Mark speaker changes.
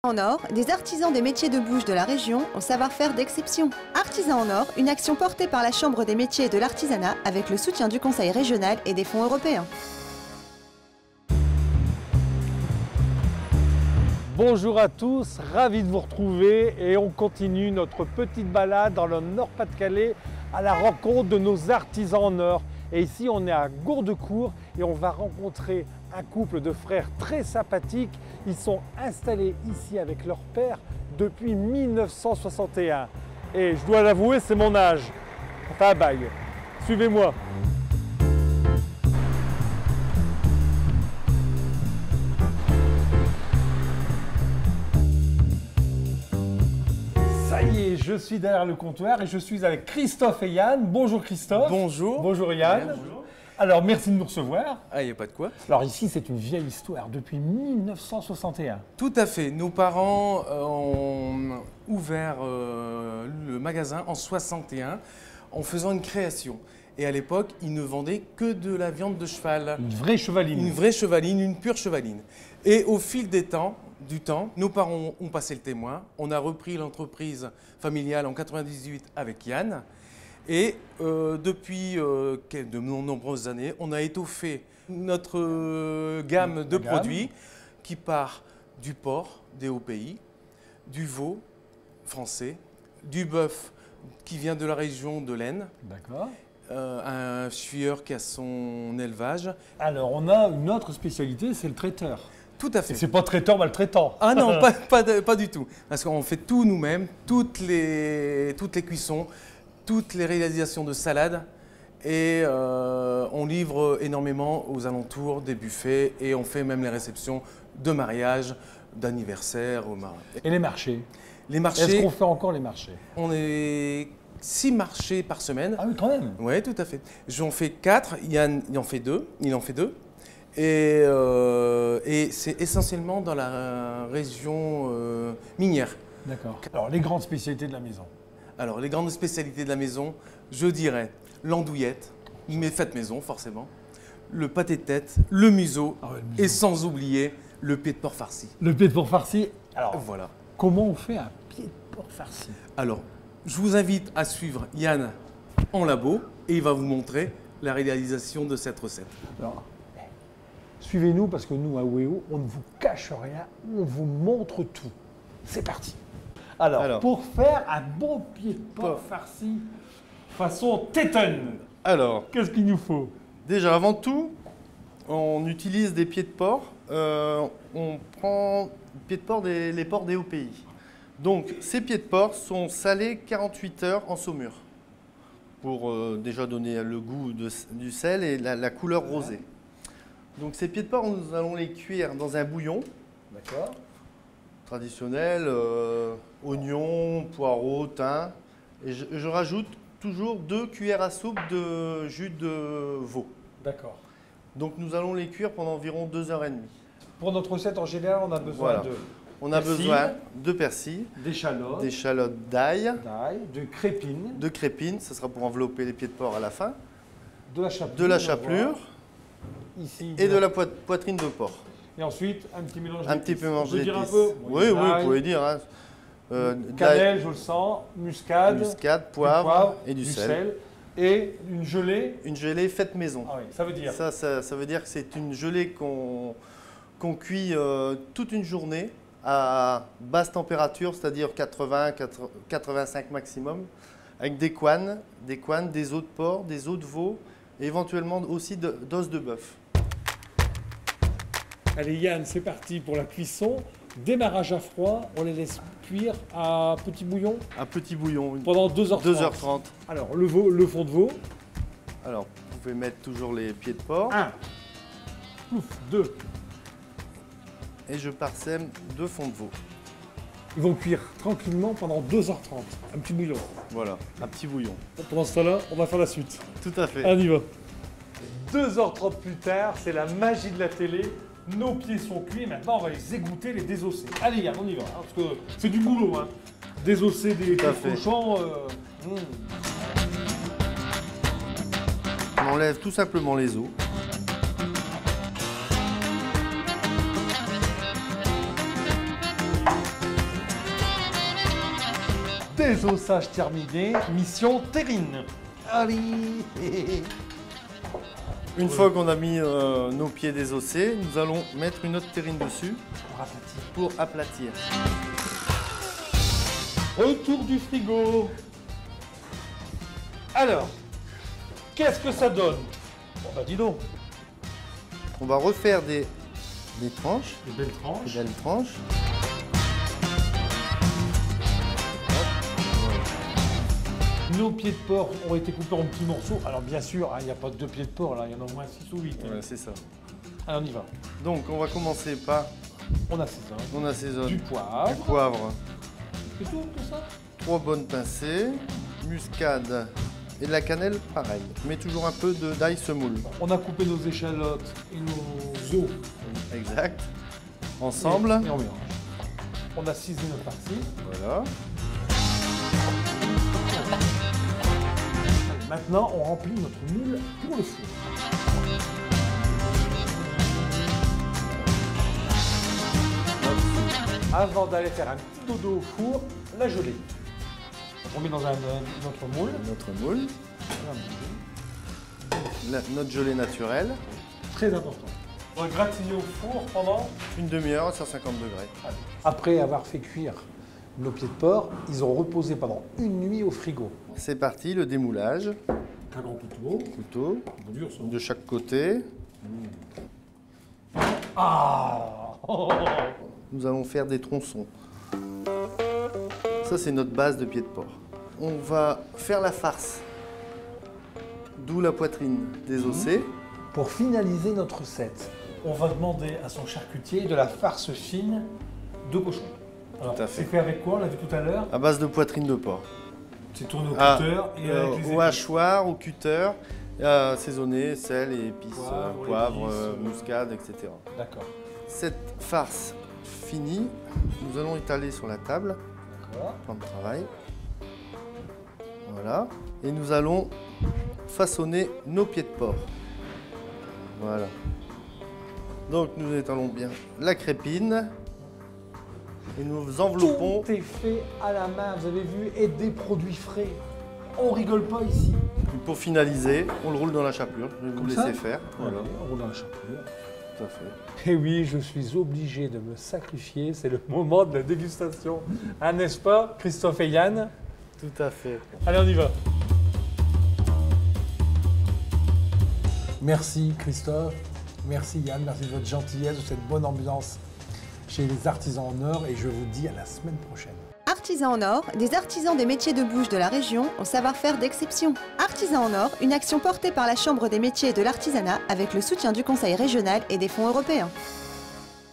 Speaker 1: En or, des artisans des métiers de bouche de la région au savoir-faire d'exception. Artisans en or, une action portée par la Chambre des métiers et de l'artisanat avec le soutien du Conseil régional et des fonds européens.
Speaker 2: Bonjour à tous, ravi de vous retrouver et on continue notre petite balade dans le Nord-Pas-de-Calais à la rencontre de nos artisans en or. Et ici on est à Gourdecourt et on va rencontrer un couple de frères très sympathiques. Ils sont installés ici avec leur père depuis 1961. Et je dois l'avouer, c'est mon âge. Enfin, bail. Suivez-moi. Ça y est, je suis derrière le comptoir et je suis avec Christophe et Yann. Bonjour Christophe.
Speaker 3: Bonjour.
Speaker 2: Bonjour Yann.
Speaker 3: Bonjour.
Speaker 2: Alors, merci de nous recevoir.
Speaker 3: Ah, il n'y a pas de quoi.
Speaker 2: Alors ici, c'est une vieille histoire, depuis 1961.
Speaker 3: Tout à fait. Nos parents ont ouvert le magasin en 61 en faisant une création. Et à l'époque, ils ne vendaient que de la viande de cheval.
Speaker 2: Une vraie chevaline.
Speaker 3: Une vraie chevaline, une pure chevaline. Et au fil du temps, nos parents ont passé le témoin. On a repris l'entreprise familiale en 98 avec Yann. Et depuis de nombreuses années, on a étoffé notre gamme de produits qui part du porc des hauts pays, du veau français, du bœuf qui vient de la région de l'Aisne.
Speaker 2: D'accord.
Speaker 3: Un sueur qui a son élevage.
Speaker 2: Alors, on a une autre spécialité, c'est le traiteur.
Speaker 3: Tout à fait.
Speaker 2: C'est pas traiteur maltraitant.
Speaker 3: Ah non, pas du tout. Parce qu'on fait tout nous-mêmes, toutes les cuissons, toutes les réalisations de salades. Et on livre énormément aux alentours des buffets et on fait même les réceptions de mariage, d'anniversaire.
Speaker 2: Et les marchés?
Speaker 3: Les marchés.
Speaker 2: Est-ce qu'on fait encore les marchés?
Speaker 3: On est 6 marchés par semaine.
Speaker 2: Ah oui, quand même.
Speaker 3: Oui, tout à fait. J'en fais 4, Yann il en fait 2. Et c'est essentiellement dans la région minière.
Speaker 2: D'accord. Alors, les grandes spécialités de la maison?
Speaker 3: Alors, les grandes spécialités de la maison, je dirais l'andouillette, mais faite maison forcément, le pâté de tête, le museau, et sans oublier le pied de porc farci.
Speaker 2: Le pied de porc farci. Alors,
Speaker 3: voilà.
Speaker 2: Comment on fait un pied de porc farci?
Speaker 3: Alors, je vous invite à suivre Yann en labo et il va vous montrer la réalisation de cette recette.
Speaker 2: Alors, suivez-nous parce que nous, à WEO, on ne vous cache rien, on vous montre tout. C'est parti. Alors, pour faire un bon pied de porc farci façon Téton, qu'est-ce qu'il nous faut?
Speaker 4: Déjà, avant tout, on utilise des pieds de porc. On prend pieds de porc les porcs des hauts pays. Donc, ces pieds de porc sont salés 48 heures en saumure pour déjà donner le goût du sel et la couleur rosée. Donc, ces pieds de porc, nous allons les cuire dans un bouillon.
Speaker 2: D'accord.
Speaker 4: Traditionnel, oignons, poireaux, thym. Et je rajoute toujours 2 cuillères à soupe de jus de veau.
Speaker 2: D'accord.
Speaker 4: Donc nous allons les cuire pendant environ 2h30.
Speaker 2: Pour notre recette en général, on a besoin de
Speaker 4: on a besoin de persil, d'échalotes d'ail,
Speaker 2: de crépines.
Speaker 4: De crépines, ça sera pour envelopper les pieds de porc à la fin.
Speaker 2: De la chapelure.
Speaker 4: Ici, et de la poitrine de porc.
Speaker 2: Et ensuite, un petit mélange
Speaker 4: d'épices. Un petit peu mélange d'épices.
Speaker 2: Un peu
Speaker 4: oui, vous pouvez dire. Hein.
Speaker 2: Cannelle, je le sens, muscade,
Speaker 4: poivre et du sel.
Speaker 2: Et une gelée.
Speaker 4: Une gelée faite maison.
Speaker 2: Ah oui, ça veut dire
Speaker 4: ça veut dire que c'est une gelée qu'on cuit toute une journée à basse température, c'est-à-dire 80-85 maximum, avec des couennes, des os de porc, des os de veau, et éventuellement aussi d'os de bœuf.
Speaker 2: Allez Yann, c'est parti pour la cuisson. Démarrage à froid, on les laisse cuire à petit bouillon.
Speaker 4: À petit bouillon.
Speaker 2: Pendant 2h30.
Speaker 4: 2h30.
Speaker 2: Alors le fond de veau.
Speaker 4: Alors vous pouvez mettre toujours les pieds de porc.
Speaker 2: 1. 2.
Speaker 4: Et je parsème 2 fonds de veau.
Speaker 2: Ils vont cuire tranquillement pendant 2h30. Un petit bouillon.
Speaker 4: Voilà, un petit bouillon.
Speaker 2: Pendant ce temps-là, on va faire la suite.
Speaker 4: Tout à fait.
Speaker 2: On y va. 2h30 plus tard, c'est la magie de la télé. Nos pieds sont cuits, maintenant on va les égoutter, les désosser. Allez Yann, on y va, hein, parce que c'est du boulot. Hein. Désosser des cochons.
Speaker 4: On enlève tout simplement les os.
Speaker 2: Désossages terminés, mission terrine. Allez.
Speaker 4: Une fois qu'on a mis nos pieds désossés, nous allons mettre une autre terrine dessus pour aplatir.
Speaker 2: Retour du frigo. Alors, qu'est-ce que ça donne? Bon bah dis donc,
Speaker 4: On va refaire des tranches,
Speaker 2: des belles tranches.
Speaker 4: des belles tranches.
Speaker 2: Nos pieds de porc ont été coupés en petits morceaux. Alors bien sûr, il n'y a pas 2 pieds de porc là, il y en a au moins 6 ou 8.
Speaker 4: Ouais, c'est ça.
Speaker 2: Allez, on y va.
Speaker 4: Donc on va commencer par,
Speaker 2: On assaisonne.
Speaker 4: on assaisonne
Speaker 2: Du poivre.
Speaker 4: du poivre,
Speaker 2: C'est tout ça?
Speaker 4: 3 bonnes pincées, muscade et de la cannelle, pareil. Mais toujours un peu d'ail semoule.
Speaker 2: On a coupé nos échalotes et nos os.
Speaker 4: Exact. Ensemble.
Speaker 2: Et on mélange. On a cisé notre farci.
Speaker 4: Voilà.
Speaker 2: Maintenant, on remplit notre moule pour le four. Avant d'aller faire un petit dodo au four, la gelée. On met dans notre moule.
Speaker 4: Notre moule. Notre gelée naturelle.
Speaker 2: Très important. On va gratiner au four pendant...
Speaker 4: Une demi-heure à 150 degrés.
Speaker 2: Après avoir fait cuire nos pieds de porc, ils ont reposé pendant une nuit au frigo.
Speaker 4: C'est parti, le démoulage.
Speaker 2: Un grand couteau.
Speaker 4: Couteau
Speaker 2: Dur, ça.
Speaker 4: de chaque côté.
Speaker 2: Ah.
Speaker 4: Nous allons faire des tronçons. Ça, c'est notre base de pied de porc. On va faire la farce. D'où la poitrine désossée.
Speaker 2: Pour finaliser notre recette, on va demander à son charcutier de la farce fine de cochon. Alors,
Speaker 4: Tout à fait.
Speaker 2: c'est fait avec quoi? On l'a vu tout à l'heure.
Speaker 4: À base de poitrine de porc.
Speaker 2: C'est tourné au
Speaker 4: Ah,
Speaker 2: cutter et avec les
Speaker 4: au hachoir, au cutter, assaisonné, sel et épices, poivre,
Speaker 2: épices,
Speaker 4: muscade, etc.
Speaker 2: D'accord.
Speaker 4: Cette farce finie, nous allons étaler sur la table,
Speaker 2: D'accord.
Speaker 4: plan de travail. Voilà. Et nous allons façonner nos pieds de porc. Voilà. Donc nous étalons bien la crépine et nous enveloppons.
Speaker 2: Tout est fait à la main, vous avez vu, et des produits frais. On rigole pas ici.
Speaker 4: Et pour finaliser, on le roule dans la chapelure. Je vais vous
Speaker 2: Comme
Speaker 4: laisser
Speaker 2: ça
Speaker 4: faire. Voilà.
Speaker 2: Allez, on roule dans la chapelure.
Speaker 4: Tout à fait.
Speaker 2: Et oui, je suis obligé de me sacrifier, c'est le moment de la dégustation. Hein, n'est-ce pas, Christophe et Yann?
Speaker 4: Tout à fait.
Speaker 2: Allez, on y va. Merci Christophe, merci Yann, merci de votre gentillesse, de cette bonne ambiance chez les artisans en or et je vous dis à la semaine prochaine.
Speaker 1: Artisans en or, des artisans des métiers de bouche de la région au savoir-faire d'exception. Artisans en or, une action portée par la Chambre des métiers et de l'artisanat avec le soutien du Conseil régional et des fonds européens.